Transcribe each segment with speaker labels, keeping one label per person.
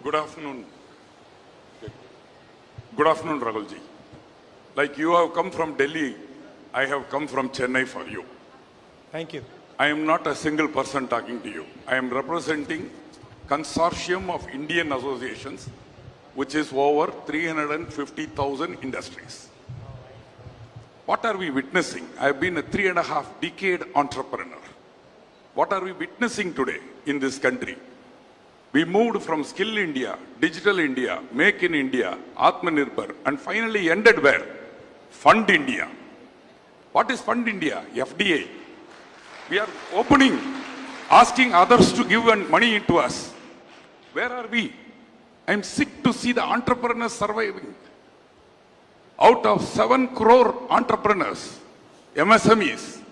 Speaker 1: Good afternoon. Good afternoon, Rahulji. Like you have come from Delhi, I have come from Chennai for you.
Speaker 2: Thank you.
Speaker 1: I am not a single person talking to you. I am representing consortium of Indian associations, which is over 350,000 industries. What are we witnessing? I have been a 3.5 decade entrepreneur. What are we witnessing today in this country? We moved from Skill India, Digital India, Make in India, Atmanirbhar, and finally ended where? Fund India. What is Fund India? FDI. We are opening, asking others to give money into us. Where are we? I am sick to see the entrepreneurs surviving. Out of 7 crore entrepreneurs, MSMEs,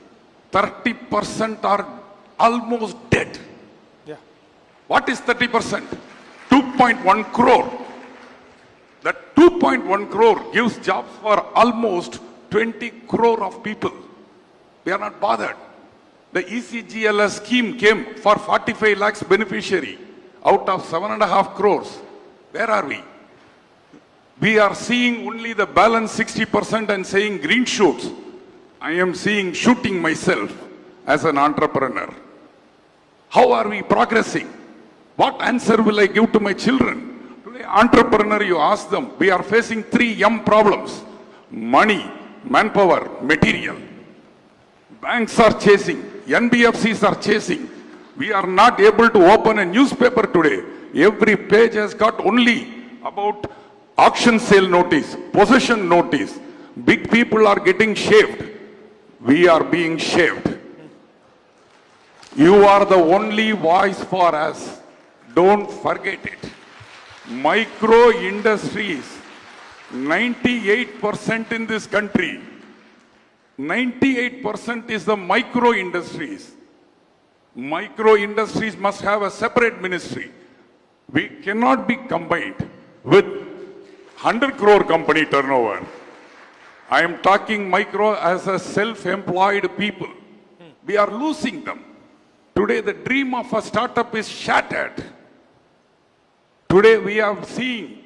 Speaker 1: 30% are almost dead.
Speaker 2: Yeah.
Speaker 1: What is 30%? 2.1 crore. That 2.1 crore gives jobs for almost 20 crore of people. We are not bothered. The ECGLS scheme came for 45 lakhs beneficiary out of 7.5 crores. Where are we? We are seeing only the balance 60% and saying green shoots. I am seeing shooting myself as an entrepreneur. How are we progressing? What answer will I give to my children? Today, entrepreneur, you ask them, we are facing 3 M problems. Money, manpower, material. Banks are chasing, NBFCs are chasing. We are not able to open a newspaper today. Every page has got only about auction sale notice, possession notice. Big people are getting shaved. We are being shaved. You are the only voice for us. Don't forget it. Micro industries, 98% in this country. 98% is the micro industries. Micro industries must have a separate ministry. We cannot be combined with 100 crore company turnover. I am talking micro as a self-employed people. We are losing them. Today the dream of a startup is shattered. Today we are seeing,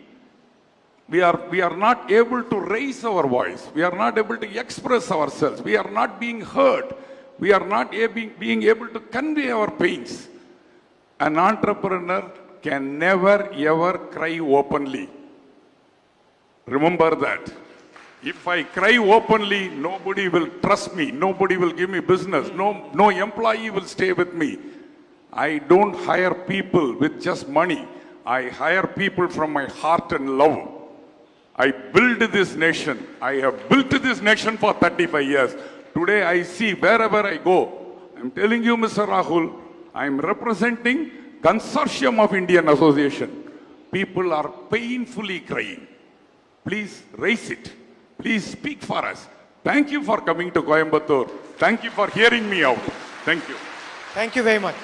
Speaker 1: we are not able to raise our voice. We are not able to express ourselves. We are not being heard. We are not being able to convey our pains. An entrepreneur can never ever cry openly. Remember that. If I cry openly, nobody will trust me. Nobody will give me business. No employee will stay with me. I don't hire people with just money. I hire people from my heart and love. I build this nation. I have built this nation for 35 years. Today I see wherever I go. I'm telling you, Mr. Rahul, I'm representing Consortium of Indian Association. People are painfully crying. Please raise it. Please speak for us. Thank you for coming to Coimbatore. Thank you for hearing me out. Thank you.
Speaker 2: Thank you very much.